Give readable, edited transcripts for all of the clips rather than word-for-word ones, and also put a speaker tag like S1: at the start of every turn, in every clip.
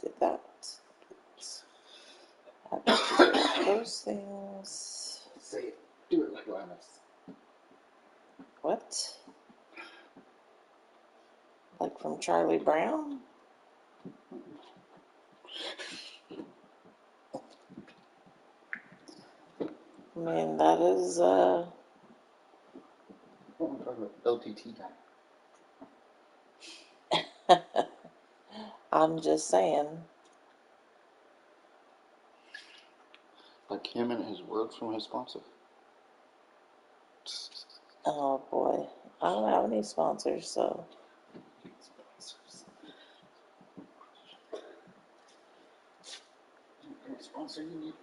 S1: did that. I have to do those things.
S2: Say it. Do it like Linus.
S1: What? Like from Charlie Brown? I mean, that is,
S2: What am I talking about? LTT time.
S1: I'm just saying.
S2: Like him and his words from his sponsor.
S1: Oh boy. I don't have any sponsors, so.
S2: What sponsor you need?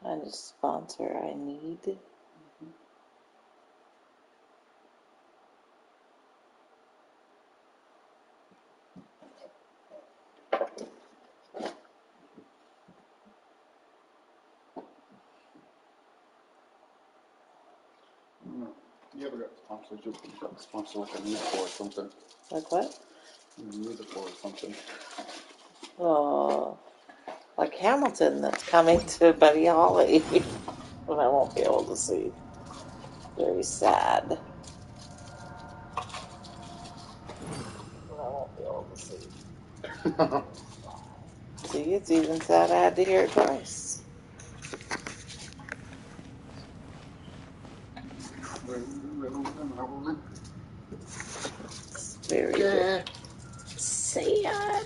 S1: Kind of sponsor I need.
S2: You ever got sponsored? You got sponsored like a musical or something?
S1: Like what?
S2: A musical or something.
S1: Oh, like Hamilton that's coming to Buddy Holly. But I won't be able to see. Very sad. But I won't be able to see. See, it's even sad I had to hear it twice. It's very sad.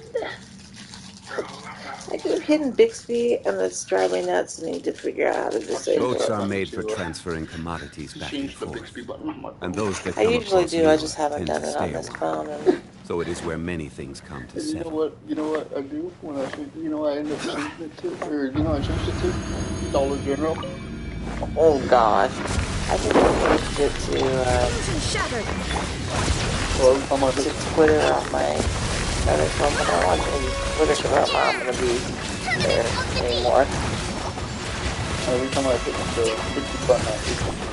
S1: I could have hidden Bixby, and it's driving me nuts. And need to figure out how to disable
S3: Boats
S1: it.
S3: are made for transferring commodities back and forth, and those that
S1: I
S3: come
S1: usually
S3: across
S1: do.
S3: new
S1: I just haven't
S3: tend to
S1: done it
S3: stay
S1: on
S3: a
S1: this
S3: while.
S1: phone. And
S3: So it is where many things come to
S2: You know
S3: settle.
S2: what? You know what I do when I think, you know, I end up changing it to, or you know, I changed it to Dollar General.
S1: oh gosh, I think I changed it to
S2: Well, every time I
S1: to
S2: hit,
S1: Twitter on my other phone, but I don't want to use Twitter because I'm not going to be there anymore.
S2: every time I hit the 50 button, I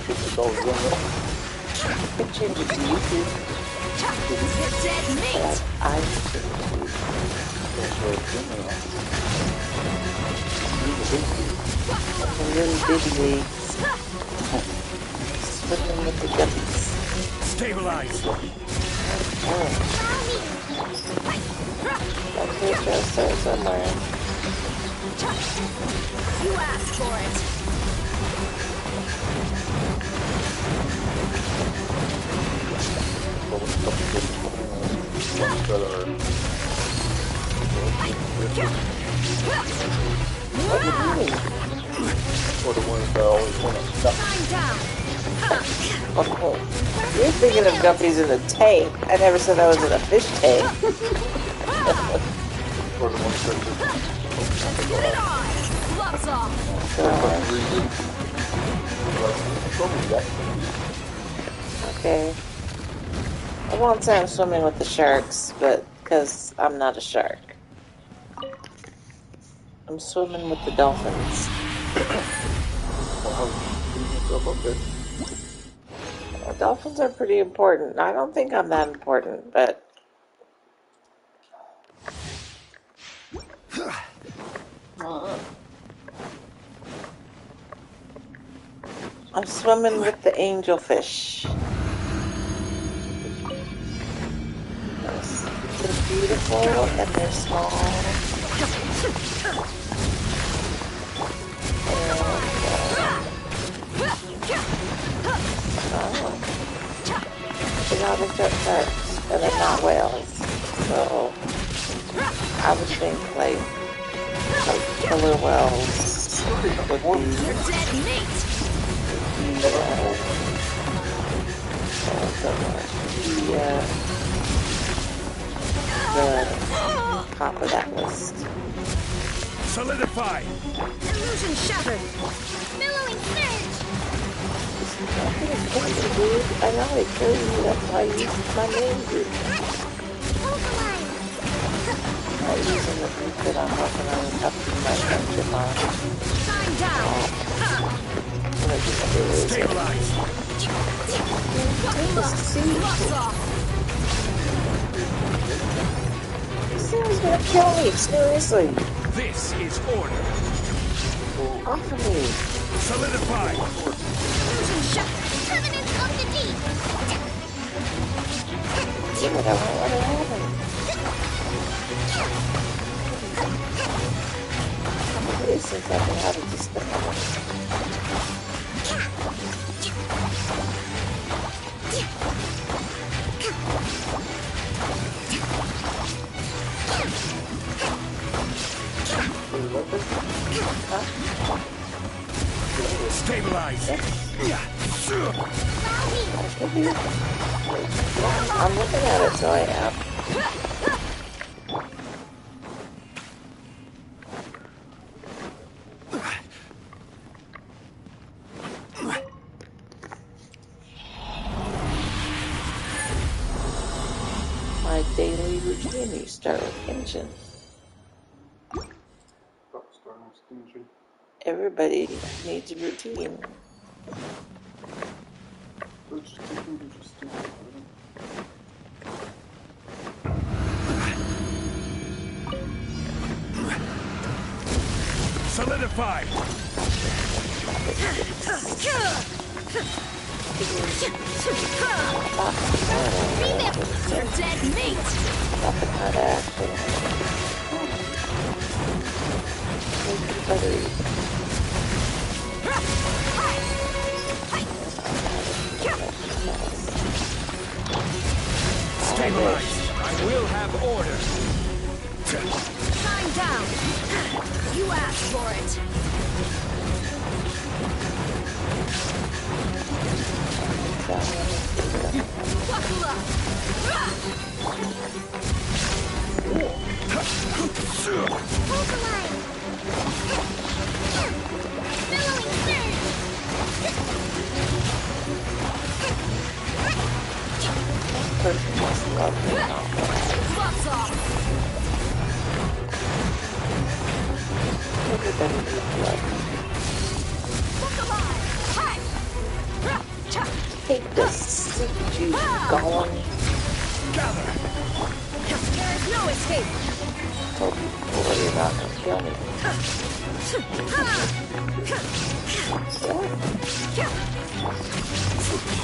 S2: hit the Dollar General.
S1: I could change it to YouTube. But I changed it to YouTube.
S2: That's where it's in there.
S1: That's a really big league. Swimming with the guppies.
S3: Stabilize!
S1: I'm pretty sure I'll start somewhere.
S4: You asked for it.
S2: Or the ones that always want to stop.
S4: Time down.
S1: Oh, you're thinking of guppies in a tank. I never said I was in a fish tank.
S2: Or the ones that just
S4: Get it on. Gloves off.
S1: Okay. I won't say I'm swimming with the sharks, but because I'm not a shark. I'm swimming with the dolphins. Dolphins are pretty important. I don't think I'm that important, but I'm swimming with the angelfish. Yes. They're beautiful and they're small. They're not just sharks, and they're not whales. So I would think like killer whales would be
S4: You're dead meat.
S1: the top of that list.
S3: Solidify!
S4: Illusion shattered. Billowing surge.
S1: I know I killed you, that's why I used my name group.
S4: Overline.
S1: I'm using the group that I'm working on up to my friendship on.
S4: Time down.
S1: to just do is
S5: Stabilize.
S1: take the seed. This thing's gonna kill me, seriously.
S5: This is order.
S1: Off of me.
S5: Solidify.
S4: Illusion shattered. Covenant of the deep.
S1: Damn it, I won't let it happen. It seems like I have to just
S5: Stabilize.
S1: I'm looking at it, so I am. My daily routine, you start with Genshin. Everybody needs a routine.
S5: Solidify.
S4: Your dead mate.
S1: Not the kind of action. Everybody.
S5: Stabilize. I will have order.
S4: Time down. You asked for it. Buckle up. Hold the line. Billowing surge.
S1: Person just loves me now.
S4: Gloves off.
S1: Everybody needs love.
S4: Look alive. Hi.
S1: Take this, you golem.
S5: Gather.
S4: There is no escape.
S1: Told you before, you're not gonna kill me.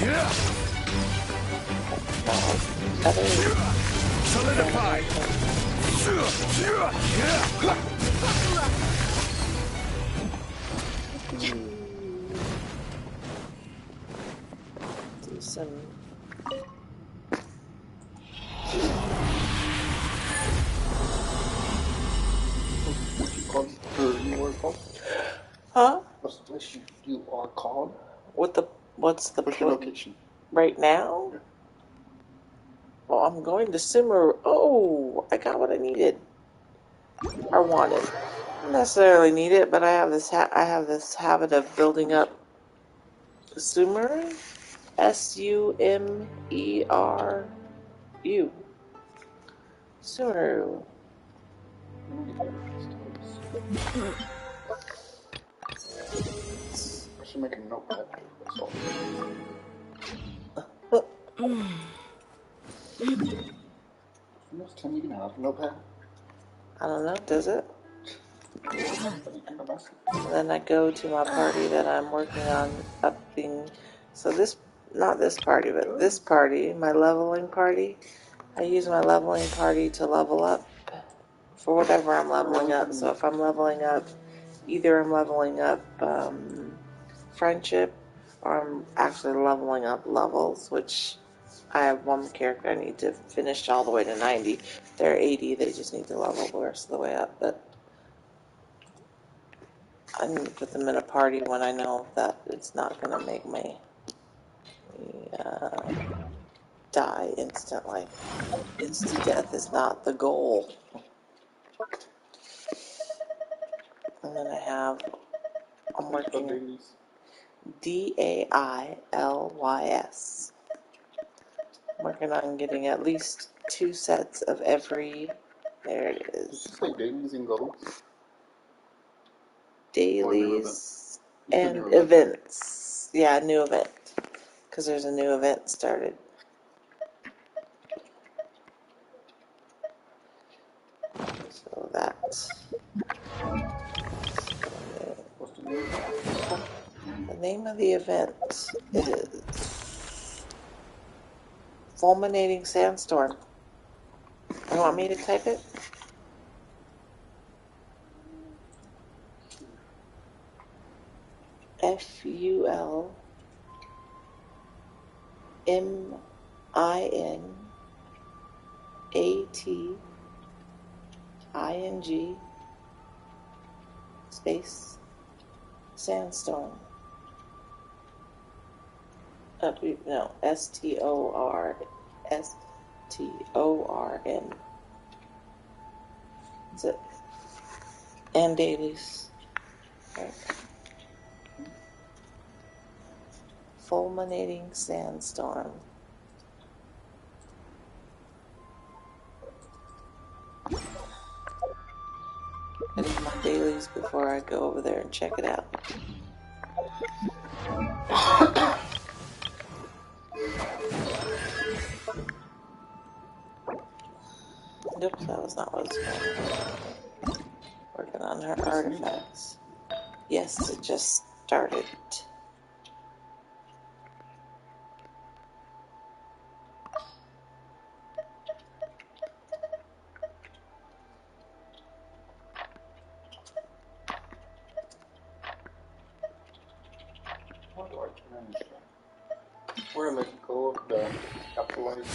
S5: Yeah.
S1: Other
S5: Solidify.
S4: Buckle up.
S1: do some. Huh?
S2: What's the place you are called?
S1: What's the
S2: What's your location?
S1: right now?
S2: Yeah.
S1: Well, I'm going to Simmer. Oh, I got what I needed. Or wanted. Not necessarily need it, but I have this habit of building up Sumeru. Sumeru. Sumeru.
S2: I should make a notepad. So. Next time you can have a notepad.
S1: I don't know, does it? Then I go to my party that I'm working on upping. So not this party, but this party, my leveling party. I use my leveling party to level up for whatever I'm leveling up. So if I'm leveling up, either I'm leveling up friendship, or I'm actually leveling up levels, which I have one character I need to finish all the way to 90. They're 80, they just need to level the rest of the way up. But I need to put them in a party when I know that it's not going to make me die instantly. Instant death is not the goal. And then I'm working DAILYS. I'm working on getting at least 2 sets of every. There it is.
S2: Like dailies and goals.
S1: Dailies and events. Yeah, new event. Because there's a new event started. So that's...
S2: What's the name of it?
S1: The name of the event is Fulminating Sandstorm. You want me to type it? Fulminating space Sandstorm. No, STORN. That's it. And dailies. Right. Fulminating Sandstorm. I do my dailies before I go over there and check it out. Oops, that was not what I was going. Working on her artifacts. Yes, it just started.
S2: How do I turn this thing? Where am I go the capitalize?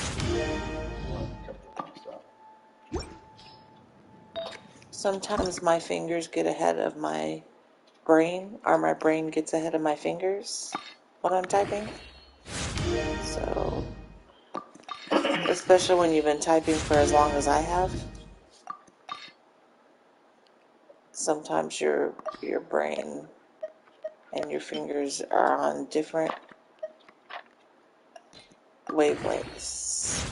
S1: Sometimes my fingers get ahead of my brain, or my brain gets ahead of my fingers when I'm typing. So, especially when you've been typing for as long as I have, sometimes your brain and your fingers are on different wavelengths.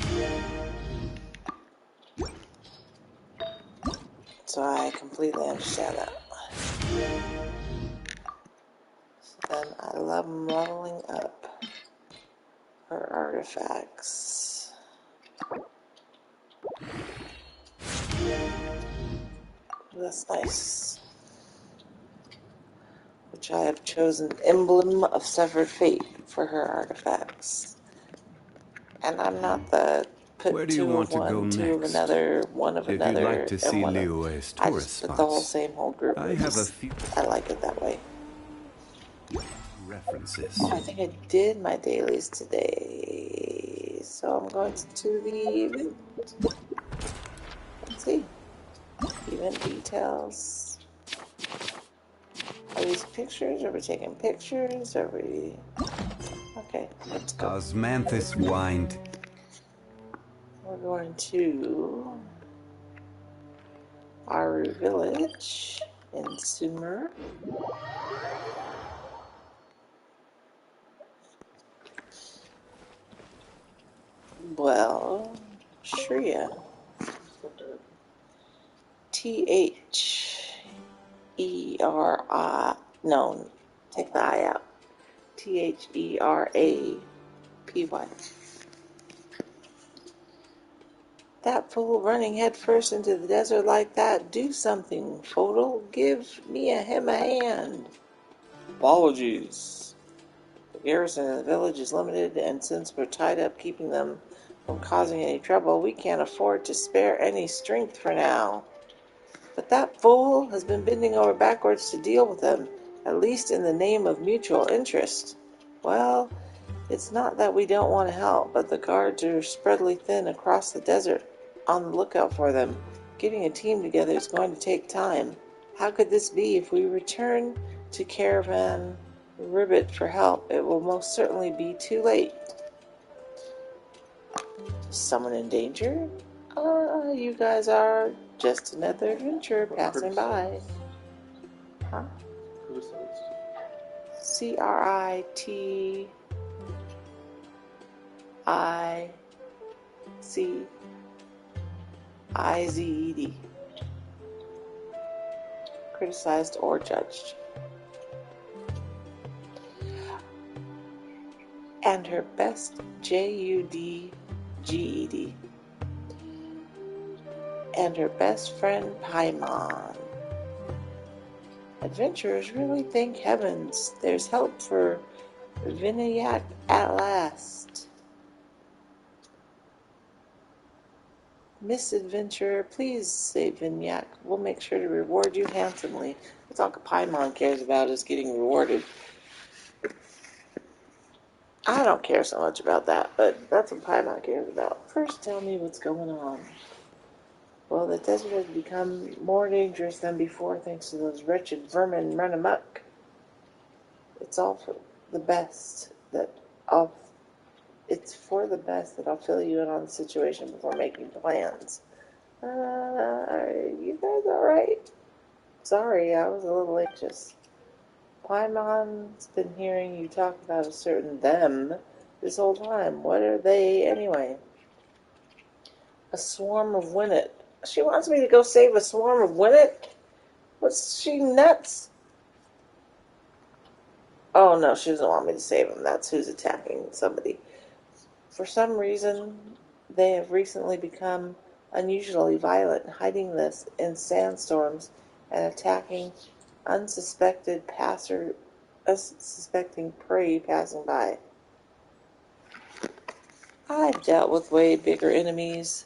S1: So I completely understand that. And I love leveling up her artifacts. That's nice. Which I have chosen Emblem of Severed Fate for her artifacts. And I'm not the
S3: Where
S1: put
S3: do you
S1: two of
S3: want to go
S1: one, two of
S3: next?
S1: another, one of
S3: If you'd like
S1: another,
S3: to
S1: and
S3: see
S1: one of...
S3: Liyue's
S1: I
S3: tourist
S1: just put the whole
S3: spots,
S1: same whole group.
S3: I have a few
S1: I like it that way.
S3: references.
S1: I think I did my dailies today. So I'm going to the event. Let's see. Event details. Are these pictures? Are we taking pictures? Are we... Okay, let's go.
S3: Osmanthus whined.
S1: We're going to Aru Village in Sumer. Well, Shreya. Theri. No, take the I out. Therapy. That fool running headfirst into the desert like that. Do something, Fodal. Give him a hand. Apologies. The garrison in the village is limited, and since we're tied up keeping them from causing any trouble, we can't afford to spare any strength for now. But that fool has been bending over backwards to deal with them, at least in the name of mutual interest. Well, it's not that we don't want to help, but the guards are spreadly thin across the desert, on the lookout for them. Getting a team together is going to take time. How could this be? If we return to Caravan Ribbit for help, it will most certainly be too late. Someone in danger? You guys are just another adventurer passing by. Huh? CRITICIZED. Criticized or judged. and her best JUDGED, and her best friend Paimon. Adventurers really thank heavens. There's help for Vinayak at last. Miss Adventurer, please say Vinayak. We'll make sure to reward you handsomely. That's all Paimon cares about is getting rewarded. I don't care so much about that, but that's what Paimon cares about. First, tell me what's going on. Well, the desert has become more dangerous than before thanks to those wretched vermin run amok. It's all for the best that I'll fill you in on the situation before making plans. Are you guys alright? Sorry, I was a little anxious. Paimon's been hearing you talk about a certain them this whole time. What are they, anyway? A swarm of Winnet. She wants me to go save a swarm of Winnet? What's she nuts? Oh no, she doesn't want me to save them. That's who's attacking somebody. For some reason, they have recently become unusually violent, hiding this in sandstorms and attacking unsuspecting prey passing by. I've dealt with way bigger enemies.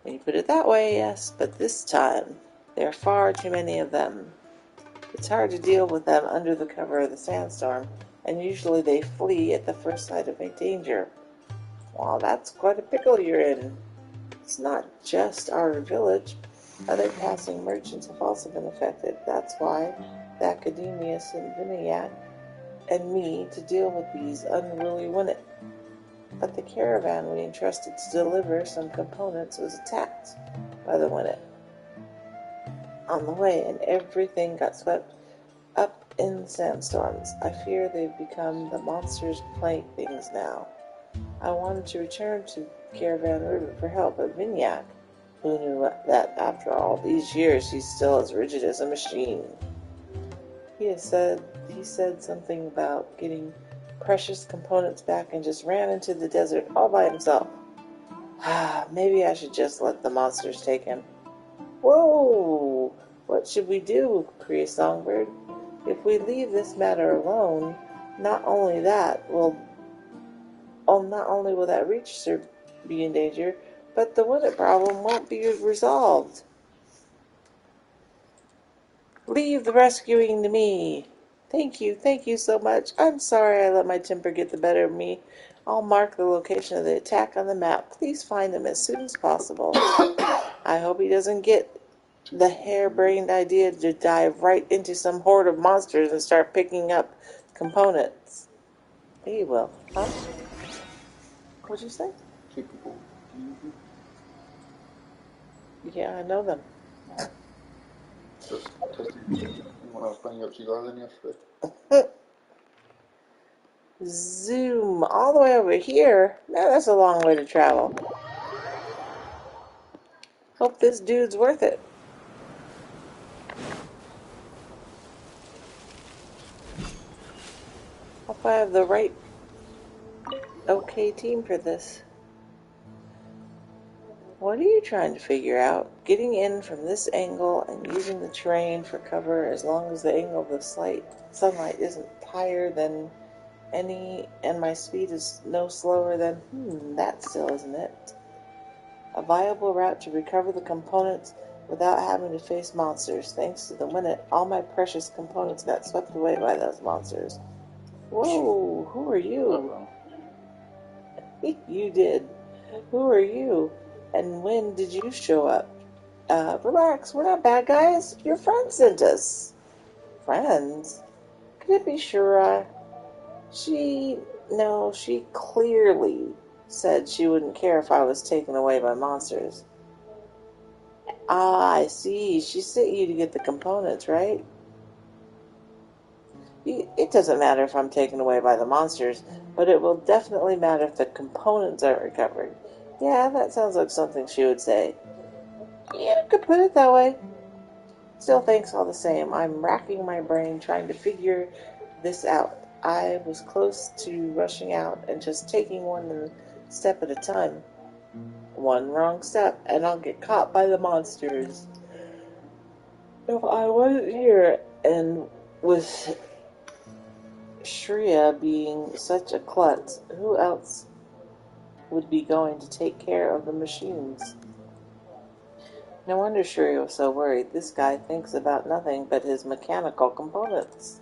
S1: When you put it that way, yes, but this time, there are far too many of them. It's hard to deal with them under the cover of the sandstorm, and usually they flee at the first sight of a danger. Well, that's quite a pickle you're in. It's not just our village. Other passing merchants have also been affected. That's why the Academia sent Vinayak and me to deal with these unruly Winnet. But the caravan we entrusted to deliver some components was attacked by the Winnet on the way, and everything got swept up in the sandstorms. I fear they've become the monsters' playthings now. I wanted to return to Caravan River for help, but Vinayak, who knew that after all these years he's still as rigid as a machine. He said something about getting precious components back and just ran into the desert all by himself. Maybe I should just let the monsters take him. Whoa! What should we do, Priya Songbird? If we leave this matter alone, not only will that Reacher be in danger, but the Winnet problem won't be resolved. Leave the rescuing to me. Thank you so much. I'm sorry I let my temper get the better of me. I'll mark the location of the attack on the map. Please find him as soon as possible. I hope he doesn't get the harebrained idea to dive right into some horde of monsters and start picking up components. He will, huh? What'd you say?
S2: Capable.
S1: Yeah, I know them.
S2: Just testing when I was playing Yoshi's Island yesterday.
S1: Zoom all the way over here. Man, that's a long way to travel. Hope this dude's worth it. Hope I have the right okay team for this. What are you trying to figure out? Getting in from this angle and using the terrain for cover as long as the angle of the sunlight isn't higher than any and my speed is no slower than, that still isn't it. A viable route to recover the components without having to face monsters. Thanks to the Winnet, all my precious components got swept away by those monsters. Whoa, who are you? You did. Who are you? And when did you show up? Relax, we're not bad guys. Your friend sent us. Friends? Could it be Shura? She clearly said she wouldn't care if I was taken away by monsters. Ah, I see. She sent you to get the components, right? It doesn't matter if I'm taken away by the monsters, but it will definitely matter if the components are recovered. Yeah, that sounds like something she would say. You could put it that way. Still, thanks all the same. I'm racking my brain trying to figure this out. I was close to rushing out and just taking one step at a time. One wrong step, and I'll get caught by the monsters. If I wasn't here, and with Shreya being such a klutz, who else would be going to take care of the machines? No wonder Shreya was so worried. This guy thinks about nothing but his mechanical components.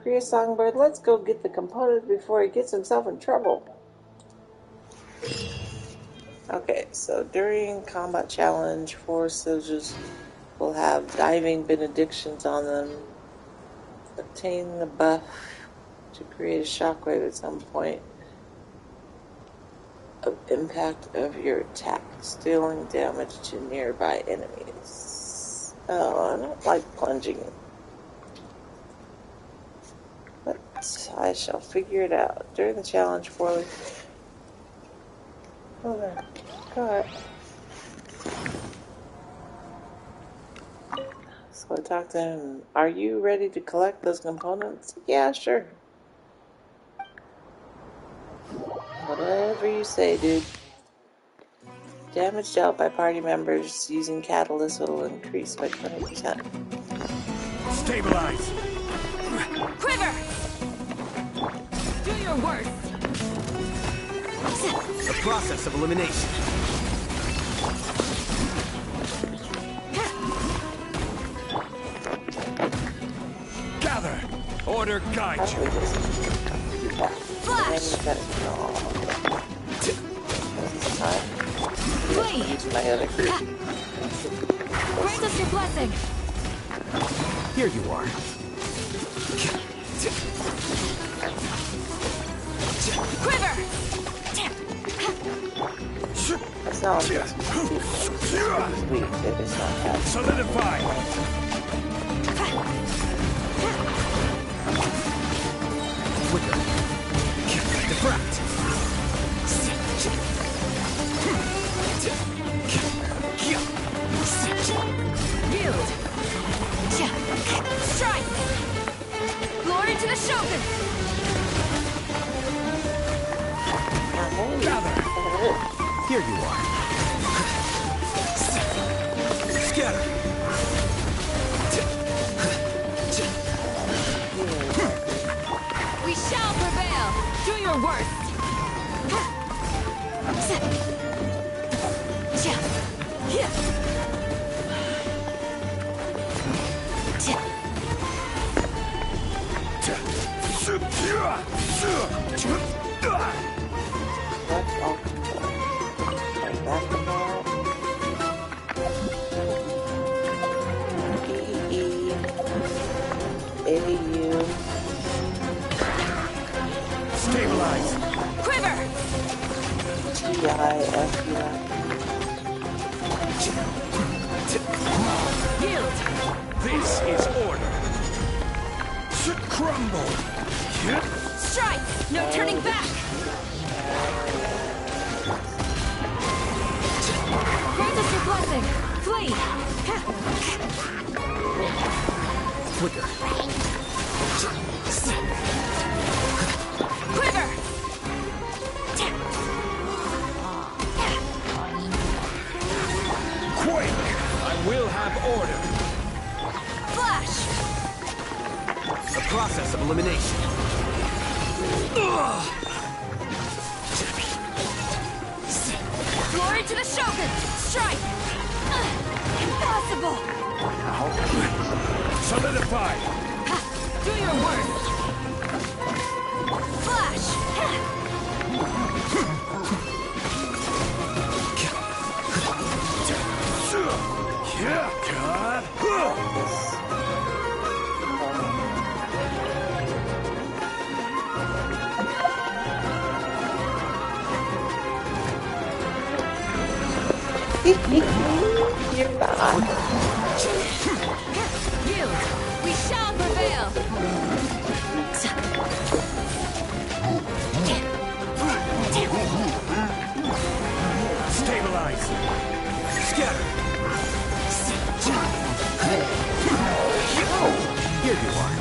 S1: Kriya Songbird, let's go get the components before he gets himself in trouble. Okay, so during combat challenge, 4 soldiers will have diving benedictions on them. Obtain the buff to create a shockwave at some point of impact of your attack, dealing damage to nearby enemies. Oh, I don't like plunging. But I shall figure it out. During the challenge, 4... Oh, there. God. So I talked to him. Are you ready to collect those components? Yeah, sure. Whatever you say, dude. Damage dealt by party members using catalyst will increase by 20%.
S5: Stabilize.
S4: Quiver! Do your worst.
S6: The process of elimination.
S5: Gather. Order guide you.
S4: Flash! Flee!
S1: Use my other group.
S4: Grant us your blessing!
S6: Here you are.
S4: Quiver!
S1: It's not like it's weak, it is not bad.
S5: Solidify.
S6: Flicker. Diffract.
S4: Yield! Strike! Glory to the Shogun!
S5: Gather.
S6: Here you are. Scatter.
S4: We shall prevail! Do your worst!
S1: Let's all like that combat. AU.
S5: Stabilize.
S4: Quiver!
S1: TIFU.
S4: Yield!
S5: This is order. Crumble.
S4: Strike! No turning back! Grant us your blessing! Flee!
S6: Flicker.
S4: Quiver!
S5: Quake. I will have order.
S4: Flash!
S6: The process of elimination.
S4: Glory to the Shogun! Strike! Impossible!
S5: Solidify.
S4: Do your worst! Flash!
S1: You're not.
S4: Yield! We shall prevail!
S5: Stabilize.
S6: Scatter. Here you are.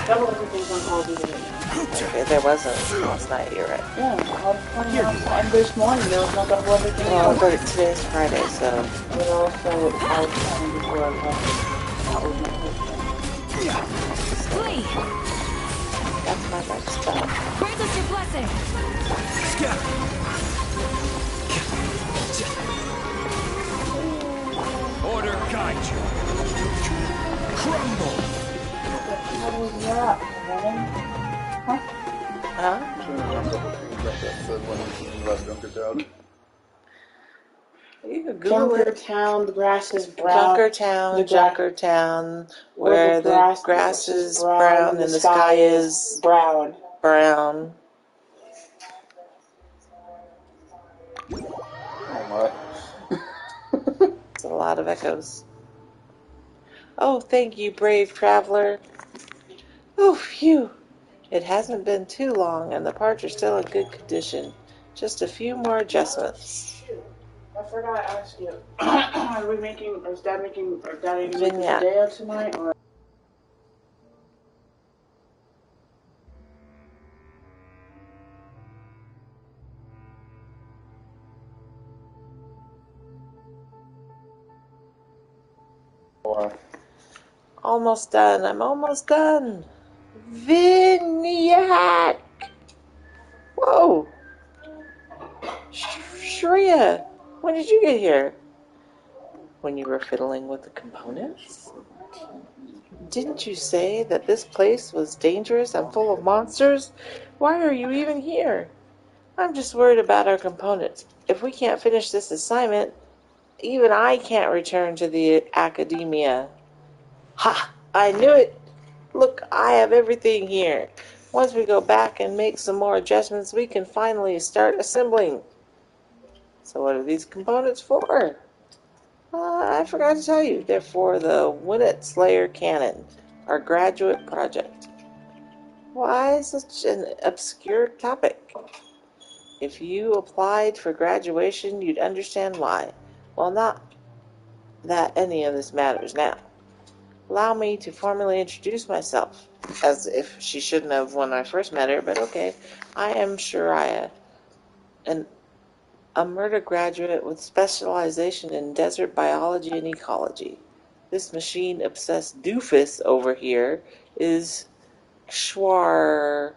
S7: Double everything's on Call of Duty right now.
S1: Okay, there wasn't last night, you're right.
S7: Yeah, I was playing last night, and this morning there was no double everything.
S1: Well, but today's Friday, so.
S7: But also, I was playing before I left. That was my
S4: Flee!
S1: That's my next spell.
S4: Grant us your blessing!
S5: Order guide you. Crumble.
S7: What was that, woman?
S1: Huh? You could Google it.
S7: Junkertown, the grass is brown.
S1: Junkertown, where the grass is brown and the sky is
S7: brown.
S1: brown.
S2: Oh my.
S1: It's a lot of echoes. Oh, thank you, brave traveler. Oh, phew. It hasn't been too long, and the parts are still in good condition. Just a few more adjustments.
S7: I forgot to ask you. Are we making, or is Dad making, or Daddy making
S1: Vignette.
S7: Video tonight, or?
S1: Almost done. I'm almost done. Vignette. Whoa. Shreya, when did you get here? When you were fiddling with the components? Didn't you say that this place was dangerous and full of monsters? Why are you even here? I'm just worried about our components. If we can't finish this assignment, even I can't return to the academia. Ha! I knew it! Look, I have everything here. Once we go back and make some more adjustments, we can finally start assembling. So what are these components for? I forgot to tell you. They're for the Winnet Slayer Cannon, our graduate project. Why such an obscure topic? If you applied for graduation, you'd understand why. Well, not that any of this matters now. Allow me to formally introduce myself, as if she shouldn't have when I first met her, but okay. I am Shreya, a murder graduate with specialization in desert biology and ecology. This machine-obsessed doofus over here is Schwarwer,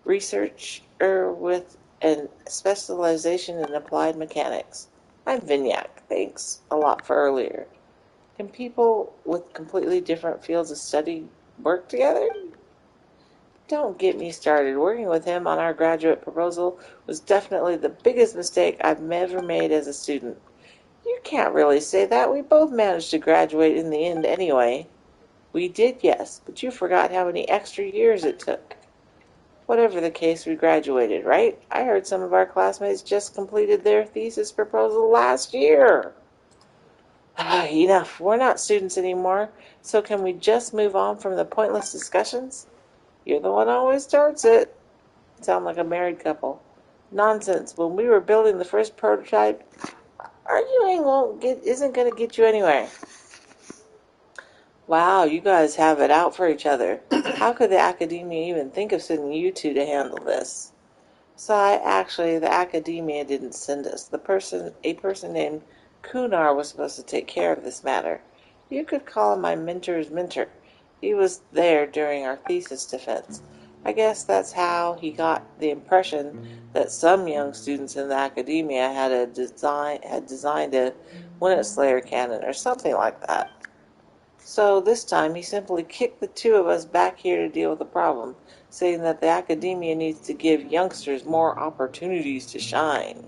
S1: researcher with a specialization in applied mechanics. I'm Vinyak. Thanks a lot for earlier. Can people with completely different fields of study work together? Don't get me started. Working with him on our graduate proposal was definitely the biggest mistake I've ever made as a student. You can't really say that. We both managed to graduate in the end anyway. We did, yes, but you forgot how many extra years it took. Whatever the case, we graduated, right? I heard some of our classmates just completed their thesis proposal last year. Enough. We're not students anymore, so can we just move on from the pointless discussions? You're the one who always starts it. Sound like a married couple. Nonsense. When we were building the first prototype, arguing isn't going to get you anywhere. Wow, you guys have it out for each other. How could the academia even think of sending you two to handle this? Actually, the academia didn't send us. A person named Kunar was supposed to take care of this matter. You could call him my mentor's mentor. He was there during our thesis defense. I guess that's how he got the impression that some young students in the academia had designed a Winnet Slayer cannon or something like that. So this time he simply kicked the two of us back here to deal with the problem, saying that the academia needs to give youngsters more opportunities to shine.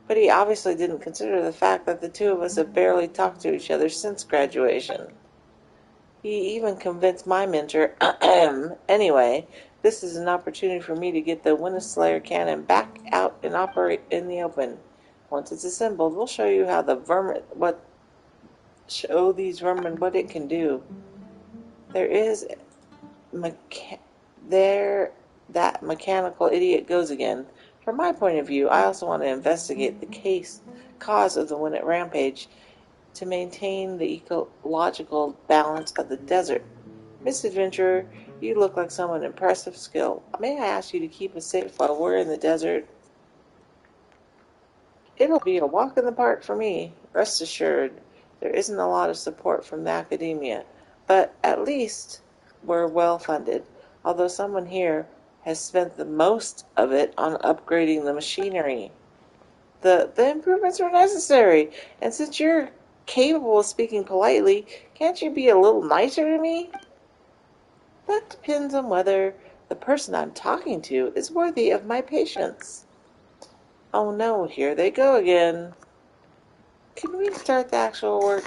S1: But he obviously didn't consider the fact that the two of us have barely talked to each other since graduation. He even convinced my mentor, anyway, this is an opportunity for me to get the Winnet Slayer cannon back out and operate in the open. Once it's assembled, we'll show you how these vermin what it can do. That mechanical idiot goes again, From my point of view, I also want to investigate the cause of the Winnet rampage to maintain the ecological balance of the desert. Miss Adventurer, you look like someone of impressive skill. May I ask you to keep us safe while we're in the desert? It'll be a walk in the park for me. Rest assured, there isn't a lot of support from the academia, but at least we're well funded, although someone here has spent the most of it on upgrading the machinery. The improvements are necessary, and since you're capable of speaking politely, can't you be a little nicer to me? That depends on whether the person I'm talking to is worthy of my patience. Oh no, here they go again. Can we start the actual work?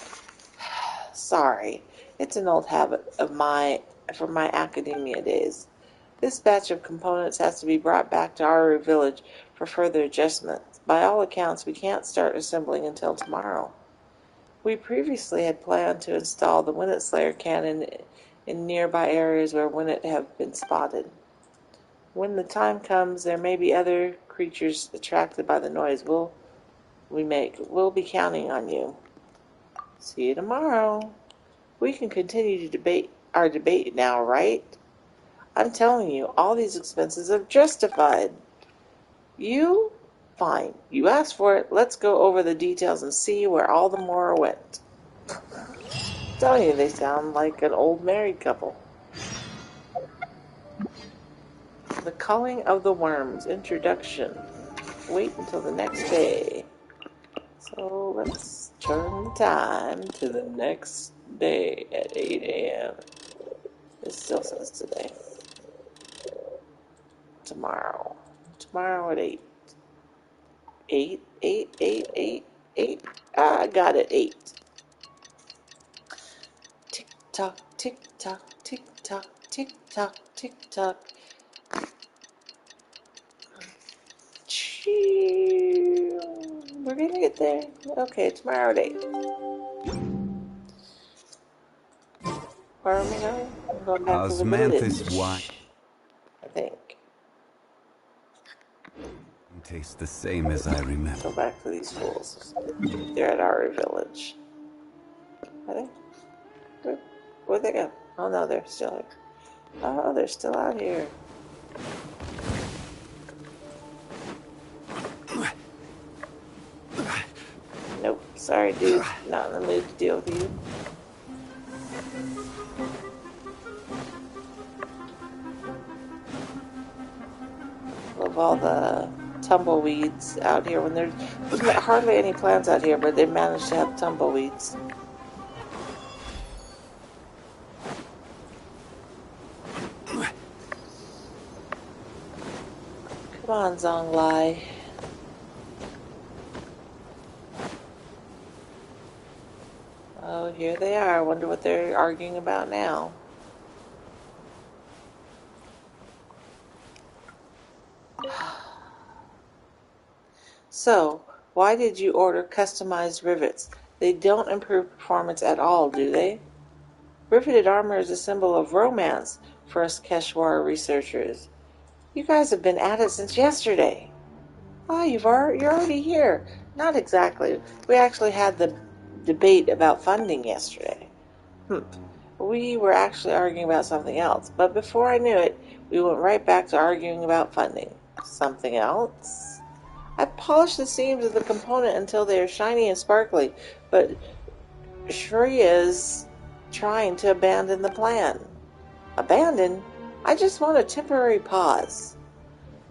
S1: Sorry, it's an old habit of from my academia days. This batch of components has to be brought back to our village for further adjustments. By all accounts, we can't start assembling until tomorrow. We previously had planned to install the Winnet Slayer cannon in nearby areas where Winnet have been spotted. When the time comes, there may be other creatures attracted by the noise we make. We'll be counting on you. See you tomorrow. We can continue to debate our debate now, right? I'm telling you, all these expenses are justified. You? Fine. You asked for it. Let's go over the details and see where all the more went. I'm telling you, they sound like an old married couple. The Culling of the Worms. Introduction. Wait until the next day. So let's turn the time to the next day at 8 a.m. It still says today. Tomorrow. Tomorrow at 8. 8, 8, 8, 8, 8. I got it, 8. Tick tock, tick tock, tick tock, tick tock, tick tock. We're gonna get there. Okay, tomorrow at 8. Where are we going? I'm going back to the
S3: Osmanthus
S1: village.
S3: wine
S1: I think.
S3: tastes the same as I remember.
S1: Go back to these fools. They're at our village. Are they? Where'd they go? Oh no, they're still here. Oh, they're still out here. Nope. Sorry, dude. Not in the mood to deal with you. Love all the tumbleweeds out here when there's hardly any plants out here, but they managed to have tumbleweeds. Come on, Zonglai. Oh, here they are. I wonder what they're arguing about now. So, why did you order customized rivets? They don't improve performance at all, do they? Riveted armor is a symbol of romance for us Keshwar researchers. You guys have been at it since yesterday. Oh, you're already here. Not exactly. We actually had the debate about funding yesterday. We were actually arguing about something else, but before I knew it, we went right back to arguing about funding. Something else? I've polished the seams of the component until they are shiny and sparkly, but Shreya is trying to abandon the plan. Abandon? I just want a temporary pause.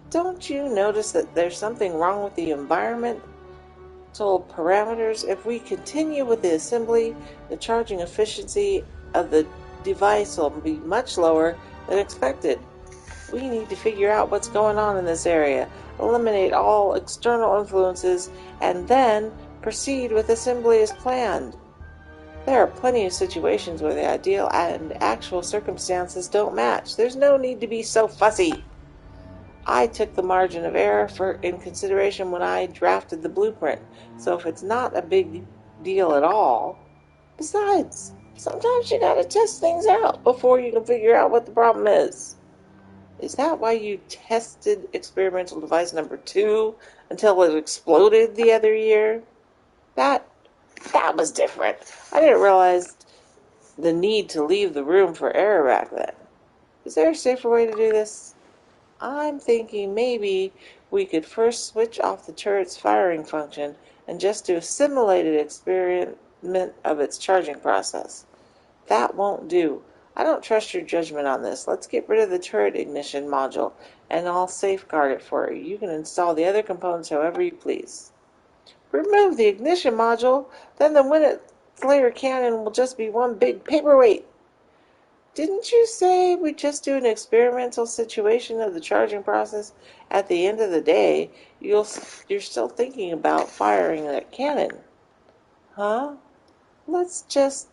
S1: Don't you notice that there's something wrong with the environmental parameters? If we continue with the assembly, the charging efficiency of the device will be much lower than expected. We need to figure out what's going on in this area, eliminate all external influences, and then proceed with assembly as planned. There are plenty of situations where the ideal and actual circumstances don't match. There's no need to be so fussy. I took the margin of error in consideration when I drafted the blueprint, so if it's not a big deal at all. Besides, sometimes you gotta test things out before you can figure out what the problem is. Is that why you tested experimental device number 2 until it exploded the other year? That was different. I didn't realize the need to leave the room for air back then. Is there a safer way to do this? I'm thinking maybe we could first switch off the turret's firing function and just do a simulated experiment of its charging process. That won't do. I don't trust your judgment on this. Let's get rid of the turret ignition module, and I'll safeguard it for you. You can install the other components however you please. Remove the ignition module, then the Winnet Slayer cannon will just be one big paperweight. Didn't you say we'd just do an experimental situation of the charging process? At the end of the day, you're still thinking about firing that cannon. Huh? Let's just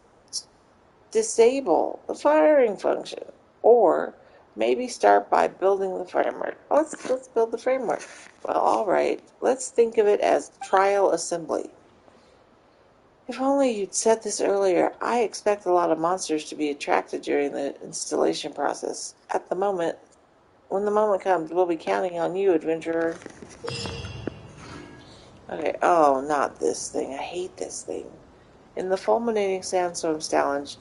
S1: disable the firing function. Or maybe start by building the framework. Let's build the framework. Well, alright. Let's think of it as trial assembly. If only you'd said this earlier. I expect a lot of monsters to be attracted during the installation process. When the moment comes, we'll be counting on you, adventurer. Okay, oh, not this thing. I hate this thing. In the Fulminating Sandstorm challenge,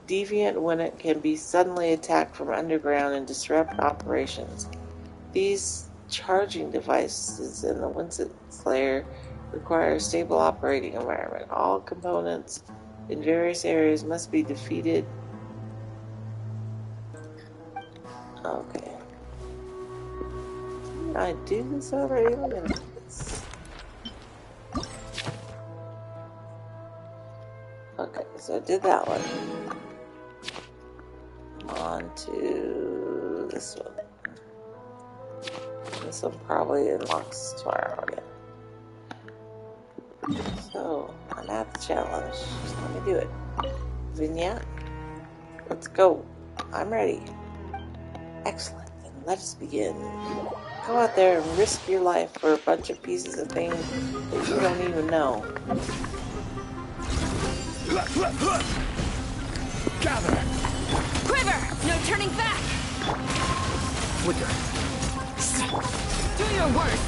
S1: Deviant Winnet can be suddenly attacked from underground and disrupt operations. These charging devices in the Winnet Slayer require a stable operating environment. All components in various areas must be defeated. Okay. Did I do this already? Look at this. Okay, so I did that one. On to this one. This one probably unlocks tomorrow again. So, I'm at the challenge. Just let me do it. Vignette. Let's go. I'm ready. Excellent. Then let us begin. Go out there and risk your life for a bunch of pieces of things that you don't even know.
S5: Gather!
S4: Quiver! No turning back!
S6: Flicker.
S4: Do your worst!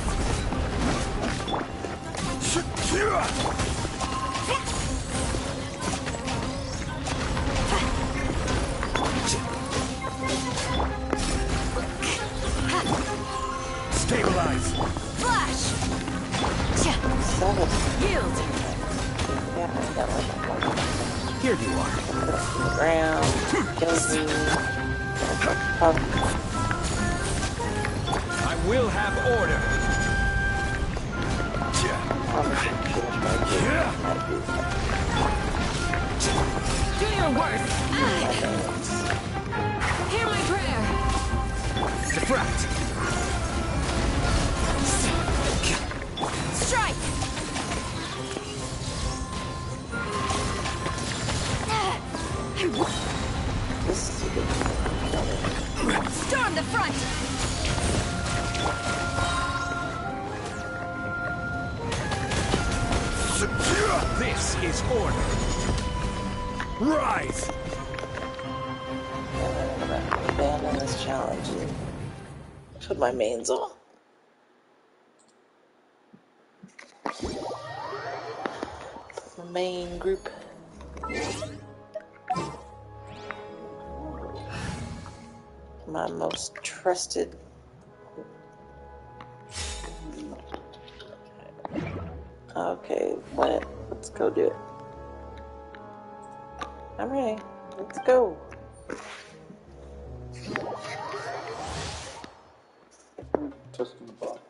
S5: Stabilize!
S4: Flash! Yield!
S1: Yeah, I got like
S6: Here you are.
S1: the ground. Kills me.
S5: I will have order!
S4: Do your worst! Hear my prayer!
S6: Defract.
S4: Strike!
S1: This is a good one.
S4: Storm the front!
S5: This is order! Rise!
S1: I'm gonna abandon this challenge and put my mains on. My main group. My most trusted. Okay, let's go do it. I'm ready. Let's go.
S2: Testing the bot.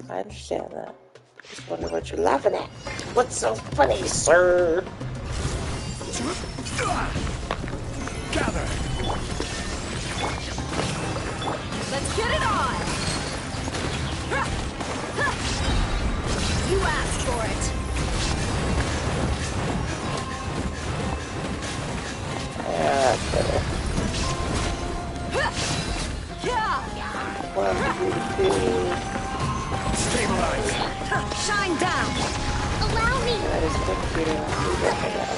S1: I understand that. Just wonder what you're laughing at. What's so funny, sir?
S5: Gather!
S4: Let's get it on! You asked for it!
S1: Yeah, that's better.
S4: Yeah!
S1: 1, 2, 3.
S5: Stabilize!
S4: Shine down!
S8: Allow me!
S1: I just click here and see what I got.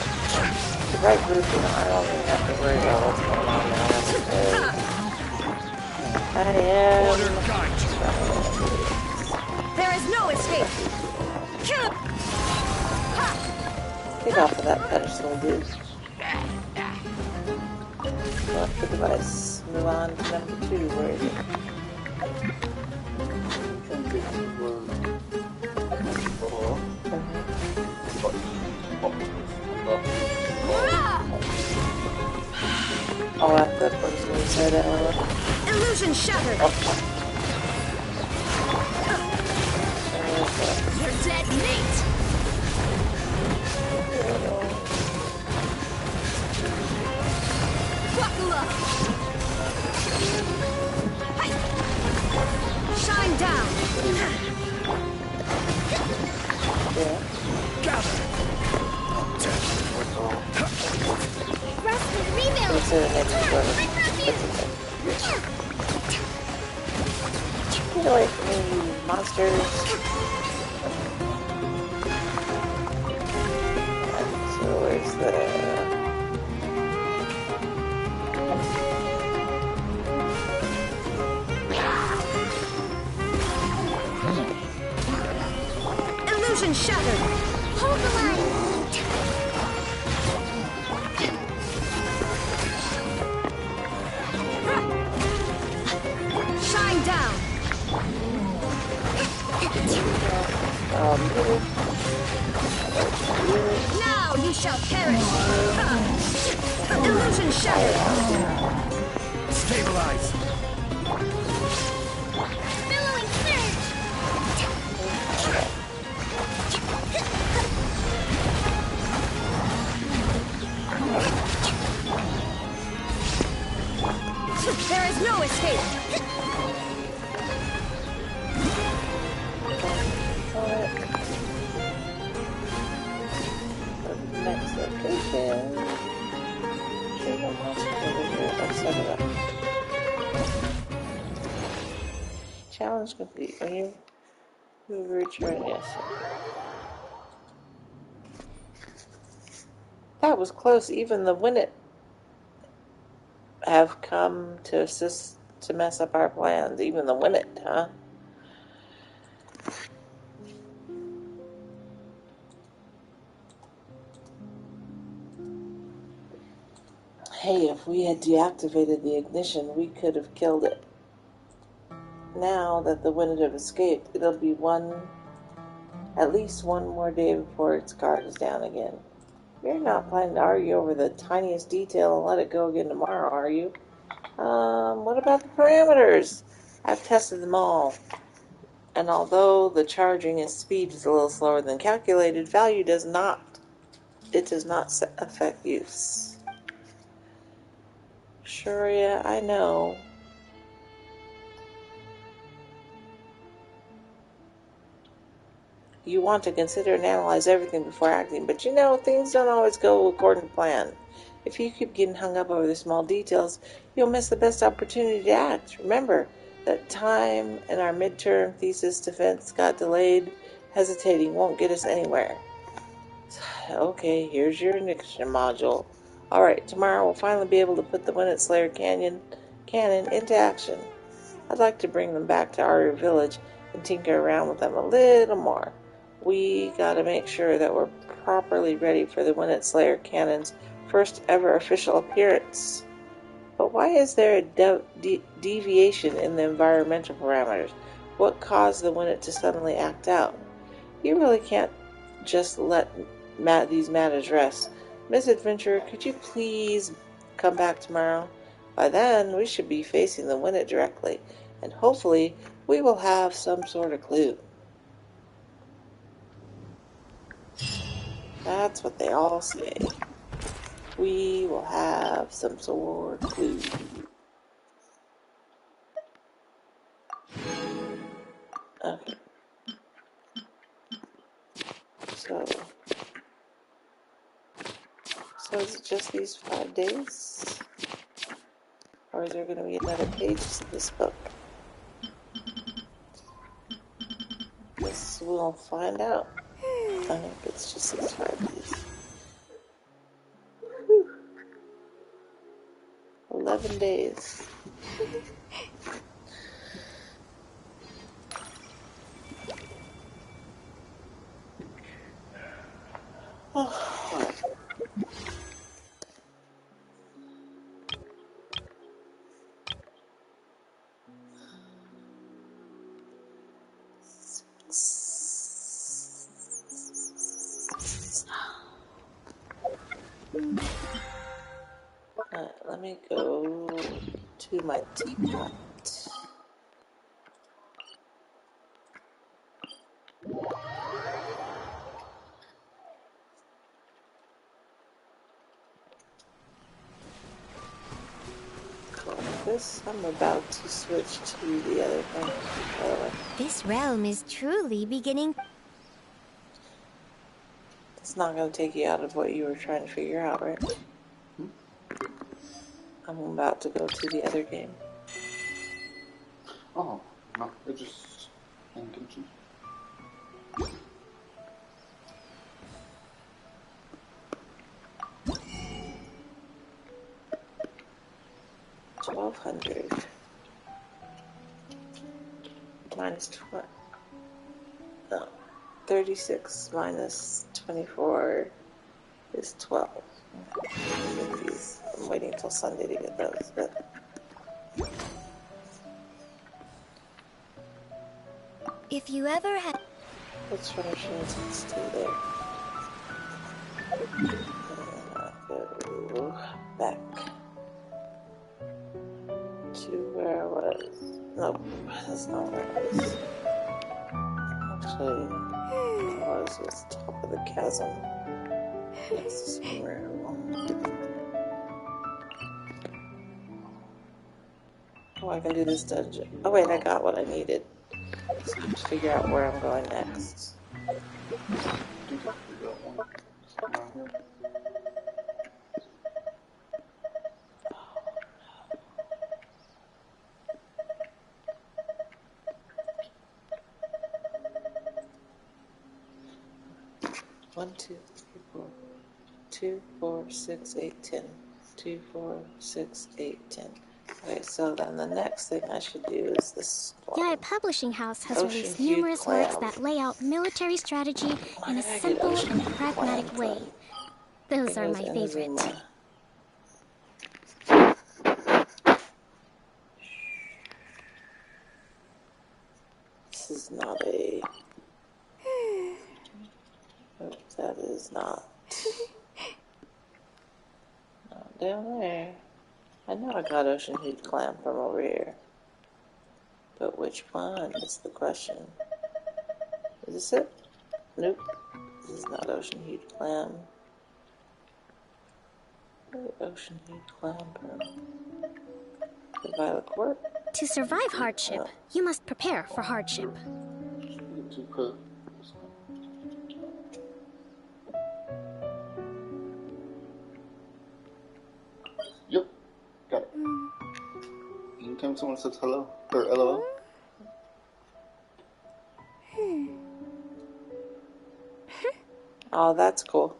S1: The right group, I don't even have to worry about what's going on now. I am.
S5: Order guide you.
S4: There is no escape. Kill.
S1: Get off of that pedestal, dude. Select the device. Move on to number 2. Where is it? Oh, that was what he said.
S4: Illusion shattered. You're dead, mate. Buckle up. Shine down.
S1: Yeah.
S5: Gather.
S4: Rest and rebuild.
S1: Let's say the next one. Get away from me, you monsters. So where's the...
S4: Illusion shattered. Hold the line. Shine down. Now you shall perish. Illusion shattered.
S5: Stabilize.
S4: Billowing surge. There is no escape.
S1: Next location. Should have monster over here. Let's set it up. Challenge complete. Are you return? Yes. That was close. Even the Winnet have come to assist to mess up our plans. Even the Winnet, huh? Hey, if we had deactivated the ignition, we could have killed it. Now that the Winnet have escaped, it'll be at least one more day before its guard is down again. You're not planning to argue over the tiniest detail and let it go again tomorrow, are you? What about the parameters? I've tested them all. And although the charging and speed is a little slower than calculated, value does not affect use. Sure, yeah, I know. You want to consider and analyze everything before acting, but you know, things don't always go according to plan. If you keep getting hung up over the small details, you'll miss the best opportunity to act. Remember that time and our midterm thesis defense got delayed. Hesitating won't get us anywhere. Okay, here's your ignition module. Alright, tomorrow we'll finally be able to put the Winnet Slayer cannon into action. I'd like to bring them back to our village and tinker around with them a little more. We gotta make sure that we're properly ready for the Winnet Slayer cannon's first ever official appearance. But why is there a deviation in the environmental parameters? What caused the Winnet to suddenly act out? You really can't just let these matters rest. Miss Adventurer, could you please come back tomorrow? By then, we should be facing the Winnet directly, and hopefully we will have some sort of clue. That's what they all say. We will have some sort of clue. Okay. So is it just these 5 days? Or is there going to be another page to this book? Guess we'll find out. I think it's just these 5 days. Whew. 11 days. Alright, let me go to my teapot. This, I'm about to switch to the other thing, by the way.
S4: This realm is truly beginning.
S1: It's not going to take you out of what you were trying to figure out, right? I'm about to go to the other game.
S2: Oh, no, it's just in Genshin.
S1: $1,200 minus 20. No, 36 minus 24 is 12. I'm waiting until Sunday to get those, but
S4: If you ever had.
S1: let's finish and stay there. And go back to where I was. Nope, that's not where I was. Actually, I was top of the chasm. That's somewhere along. Oh, I can do this dungeon. Oh wait, I got what I needed. So I have to figure out where I'm going next.
S2: I think I figured out one. Something around here.
S1: One, 2, 3, 4. 2, 4, 6, 8, 10. 2, 4, 6, 8, 10. Okay, so then the next thing I should do is this one.
S4: Yai Publishing House has released
S1: Ocean-hued
S4: numerous works
S1: clam.
S4: that lay out military strategy
S1: Why
S4: in a
S1: did I get
S4: simple and
S1: ocean-hued
S4: pragmatic
S1: clam
S4: way.
S1: from?
S4: Those are
S1: Because
S4: my favorite.
S1: Inazuma. This is not a... Oh, that is not... Not down there. I know I got ocean-hued clam from over here. But which one is the question? Is this it? Nope. This is not ocean-hued clam. Where did ocean-hued clam from? The violet court?
S4: To survive hardship, you must prepare for hardship.
S2: To put. Yep, got it. Anytime someone says hello or LOL.
S1: Oh, that's cool.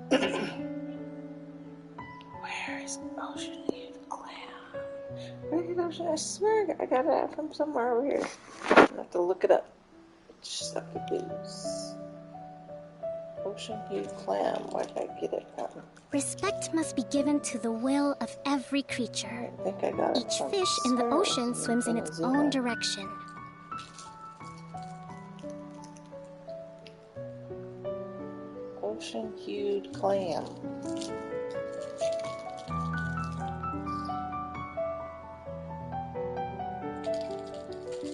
S1: Where is ocean-hued clam? Where did ocean? I swear I got it from somewhere over here. I'm gonna have to look it up. Sucky booze. Ocean-hued clam. Where did I get it from?
S4: Respect must be given to the will of every creature.
S1: I think I got it
S4: Each
S1: from
S4: fish in the
S1: somewhere.
S4: ocean swims in its own direction.
S1: Ocean-hued clam.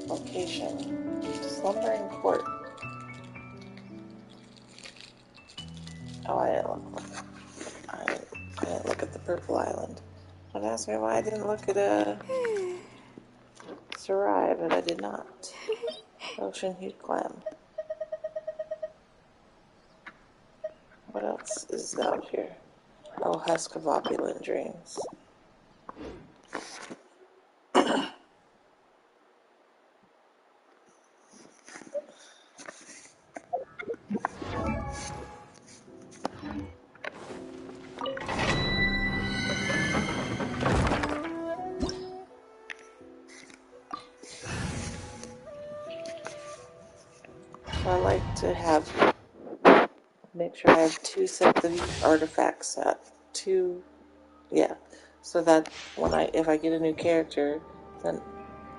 S1: Location. Slumbering Court. Oh, I didn't look at the purple island. Don't ask me why I didn't look at Sarai, but I did not. Ocean-hued clam. What else is out here? Oh, husk of opulent dreams. I like to make sure I have 2 sets of artifacts set. 2, yeah. So that if I get a new character, then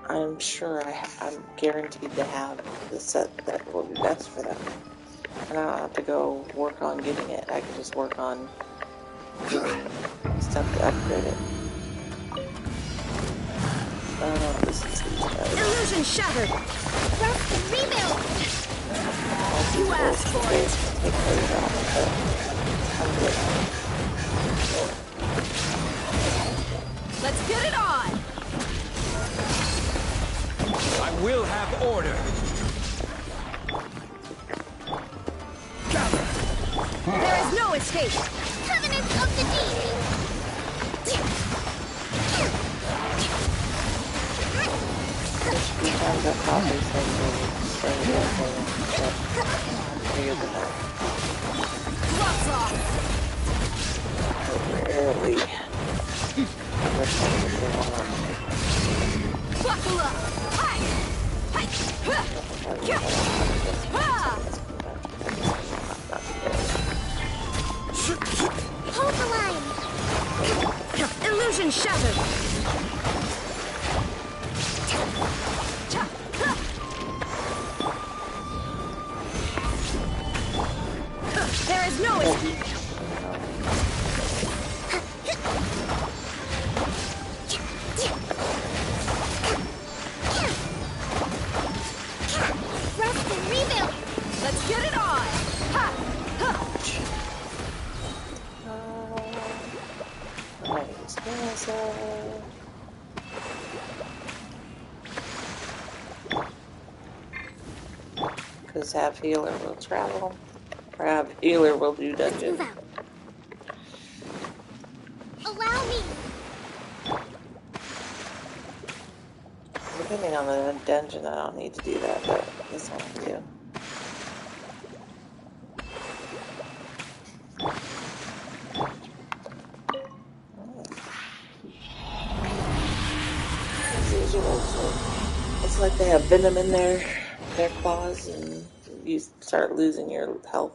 S1: I'm sure I'm guaranteed to have the set that will be best for them. And I don't have to go work on getting it. I can just work on getting stuff to upgrade it. Oh, this is these guys.
S4: Illusion shattered. Rest and rebuild. You asked for it.
S1: Take those off, but I'm good.
S4: Let's get it on.
S5: I will have order. Gather.
S4: There is no escape. Covenants of the deep.
S1: Sometimes I probably say bigger than that.
S4: Gloves off.
S1: Rarely.
S4: Buckle up. Hi. Hi. Ha. Hold the line. Illusion shattered. There is no escape. Rest and rebuild. Let's get it on. Ha. Ha.
S1: Because half healer will travel, or half healer will do
S4: Let's
S1: dungeon.
S4: move out. Allow me.
S1: Depending on the dungeon, I don't need to do that, but this one I do. It's like they have venom in their claws, and you start losing your health.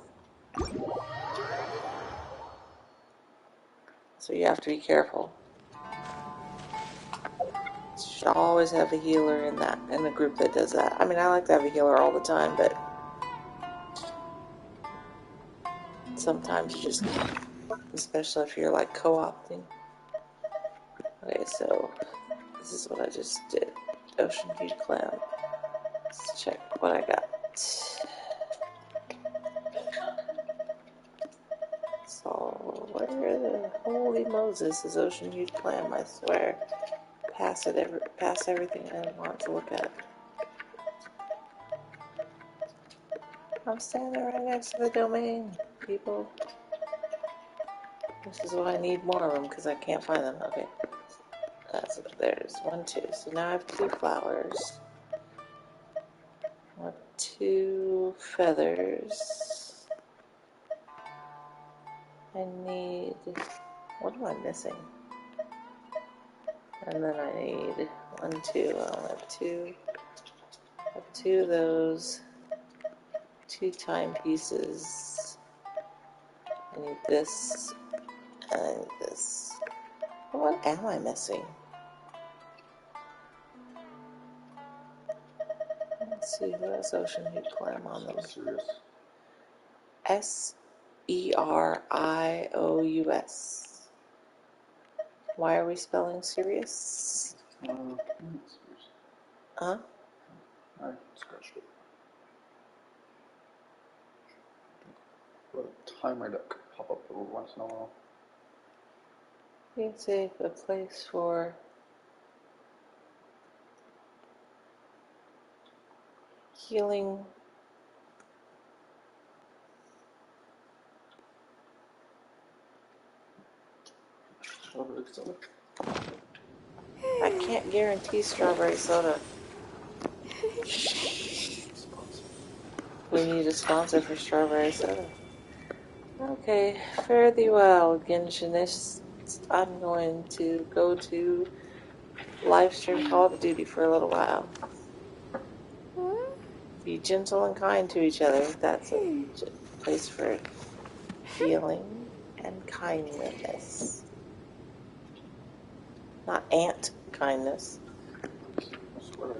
S1: So you have to be careful. You should always have a healer in a group that does that. I mean, I like to have a healer all the time, but sometimes you just can't, especially if you're like co-opting. Okay, so this is what I just did. Ocean Huge Clam. Let's check what I got. So, where the holy Moses is Ocean Huge Clam, I swear. Pass everything I want to look at. I'm standing right next to the domain, people. This is why I need more of them, because I can't find them. Okay. So there's 1, 2. So now I have 2 flowers. I have 2 feathers. I need... What am I missing? And then I need 1, 2. I only have 2. I have 2 of those. 2 timepieces. I need this. And I need this. What am I missing? Let's see, what is Ocean Huge Clam on them? Serious. Why are we spelling serious? Huh?
S2: I scratched it. But a timer that could pop up every once in a while.
S1: Being safe, a place for healing. I can't guarantee strawberry soda. We need a sponsor for strawberry soda. Okay, fare thee well, Genshinists. I'm going to go to live stream Call of Duty for a little while. Be gentle and kind to each other. That's a place for healing and kindness. Not ant kindness.
S2: I swear I